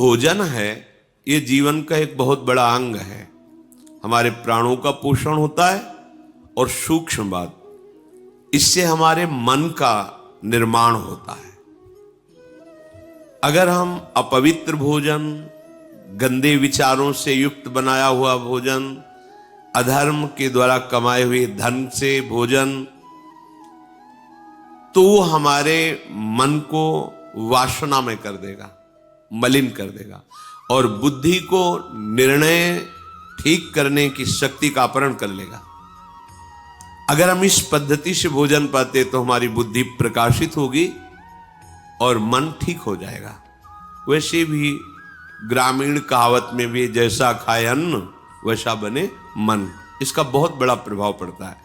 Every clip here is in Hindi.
भोजन है ये जीवन का एक बहुत बड़ा अंग है। हमारे प्राणों का पोषण होता है और सूक्ष्म बात, इससे हमारे मन का निर्माण होता है। अगर हम अपवित्र भोजन, गंदे विचारों से युक्त बनाया हुआ भोजन, अधर्म के द्वारा कमाए हुए धन से भोजन, तो वो हमारे मन को वासना में कर देगा, मलिन कर देगा और बुद्धि को निर्णय ठीक करने की शक्ति का अपहरण कर लेगा। अगर हम इस पद्धति से भोजन पाते तो हमारी बुद्धि प्रकाशित होगी और मन ठीक हो जाएगा। वैसे भी ग्रामीण कहावत में भी जैसा खाए अन्न वैसा बने मन, इसका बहुत बड़ा प्रभाव पड़ता है।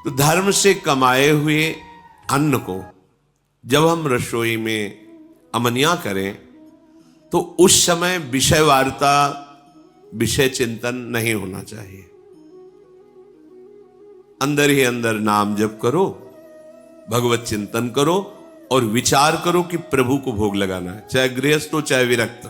तो धर्म से कमाए हुए अन्न को जब हम रसोई में अमनिया करें तो उस समय विषय वार्ता, विषय चिंतन नहीं होना चाहिए। अंदर ही अंदर नाम जप करो, भगवत चिंतन करो और विचार करो कि प्रभु को भोग लगाना है, चाहे गृहस्थ हो चाहे विरक्त।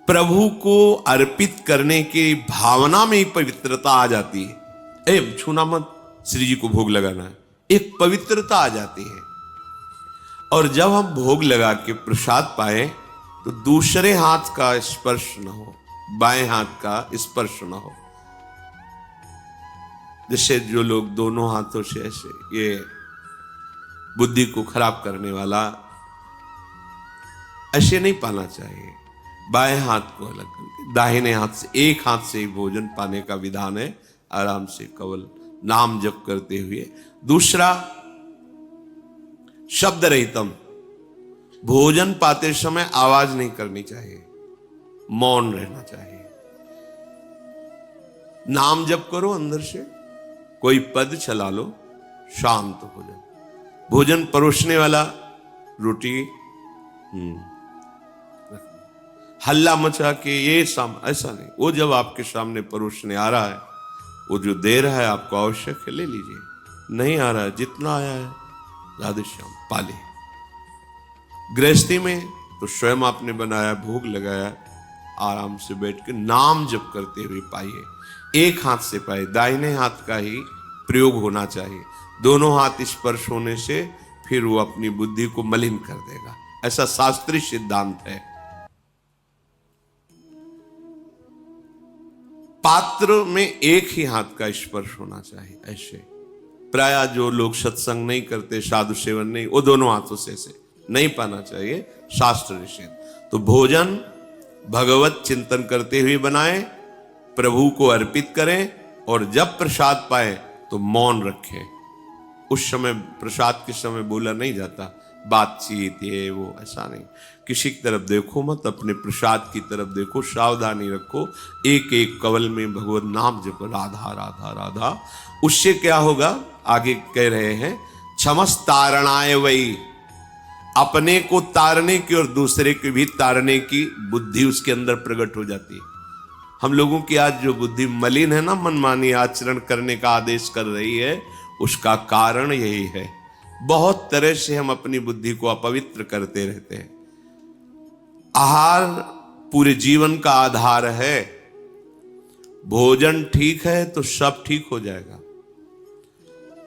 प्रभु को अर्पित करने की भावना में ही पवित्रता आ जाती है। छूना मत, श्री जी को भोग लगाना है, एक पवित्रता आ जाती है। और जब हम भोग लगा के प्रसाद पाए तो दूसरे हाथ का स्पर्श न हो, बाएं हाथ का स्पर्श न हो। जैसे जो लोग दोनों हाथों से ऐसे, ये बुद्धि को खराब करने वाला, ऐसे नहीं पाना चाहिए। बाएं हाथ को अलग करके दाहिने हाथ से, एक हाथ से ही भोजन पाने का विधान है, आराम से केवल नाम जप करते हुए। दूसरा, शब्द रहितम, भोजन पाते समय आवाज नहीं करनी चाहिए, मौन रहना चाहिए। नाम जप करो अंदर से, कोई पद चला लो, शांत हो जाओ। भोजन परोसने वाला रोटी हल्ला मचा के ये ऐसा नहीं, वो जब आपके सामने परोसने आ रहा है, वो जो दे रहा है आपको आवश्यक है ले लीजिए, नहीं आ रहा है जितना आया है राधे श्याम पाले। गृहस्थी में तो स्वयं आपने बनाया, भोग लगाया, आराम से बैठ के नाम जप करते हुए पाइए। एक हाथ से पाए, दाहिने हाथ का ही प्रयोग होना चाहिए। दोनों हाथ स्पर्श होने से फिर वो अपनी बुद्धि को मलिन कर देगा, ऐसा शास्त्रीय सिद्धांत है। पात्र में एक ही हाथ का स्पर्श होना चाहिए। ऐसे प्राय जो लोग सत्संग नहीं करते, साधु सेवन नहीं, वो दोनों हाथों से ऐसे नहीं पाना चाहिए, शास्त्र निषेध। तो भोजन भगवत चिंतन करते हुए बनाएं, प्रभु को अर्पित करें और जब प्रसाद पाए तो मौन रखें। उस समय प्रसाद के समय बोला नहीं जाता, बातचीत ये वो, ऐसा नहीं। किसी की तरफ देखो मत, अपने प्रसाद की तरफ देखो, सावधानी रखो, एक एक कवल में भगवत नाम जपो, राधा राधा राधा। उससे क्या होगा, आगे कह रहे हैं, क्षमस तारणाय वही, अपने को तारने की और दूसरे को भी तारने की बुद्धि उसके अंदर प्रकट हो जाती है। हम लोगों की आज जो बुद्धि मलिन है ना, मनमानी आचरण करने का आदेश कर रही है, उसका कारण यही है। बहुत तरह से हम अपनी बुद्धि को अपवित्र करते रहते हैं। आहार पूरे जीवन का आधार है। भोजन ठीक है तो सब ठीक हो जाएगा।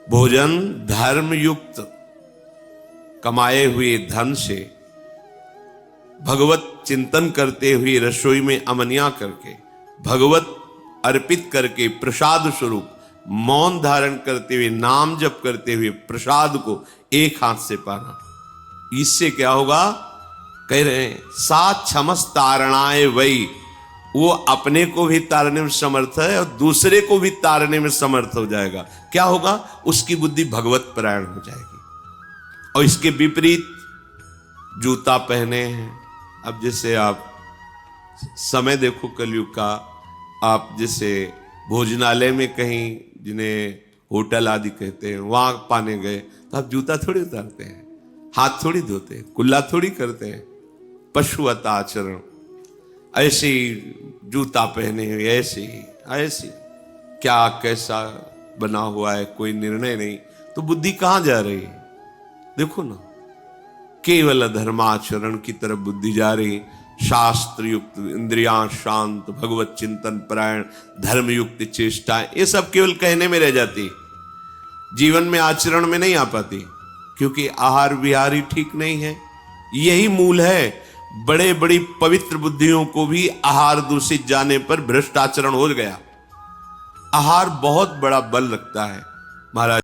भोजन धर्म युक्त कमाए हुए धन से भगवत चिंतन करते हुए रसोई में अमनिया करके, भगवत अर्पित करके, प्रसाद स्वरूप मौन धारण करते हुए, नाम जप करते हुए प्रसाद को एक हाथ से पाना। इससे क्या होगा, कह रहे हैं, सात क्षमस तारणाए वही, वो अपने को भी तारने में समर्थ है और दूसरे को भी तारने में समर्थ हो जाएगा। क्या होगा, उसकी बुद्धि भगवत परायण हो जाएगी। और इसके विपरीत जूता पहने हैं, अब जैसे आप समय देखो कलयुग का, आप जैसे भोजनालय में कहीं, जिन्हें होटल आदि कहते हैं, वहां पाने गए तो आप जूता थोड़ी उतारते हैं, हाथ थोड़ी धोते हैं, कुल्ला थोड़ी करते हैं, पशुवत आचरण। ऐसे ही जूता पहने हुए, ऐसे क्या कैसा बना हुआ है, कोई निर्णय नहीं, तो बुद्धि कहां जा रही है, देखो ना। केवल धर्माचरण की तरफ बुद्धि जा रही, शास्त्र युक्त इंद्रियां शांत, भगवत चिंतन परायण, धर्म युक्त चेष्टाएं, ये सब केवल कहने में रह जाती, जीवन में आचरण में नहीं आ पाती, क्योंकि आहार विहार ही ठीक नहीं है। यही मूल है। बड़े बड़ी पवित्र बुद्धियों को भी आहार दूषित जाने पर भ्रष्ट आचरण हो गया। आहार बहुत बड़ा बल रखता है महाराज।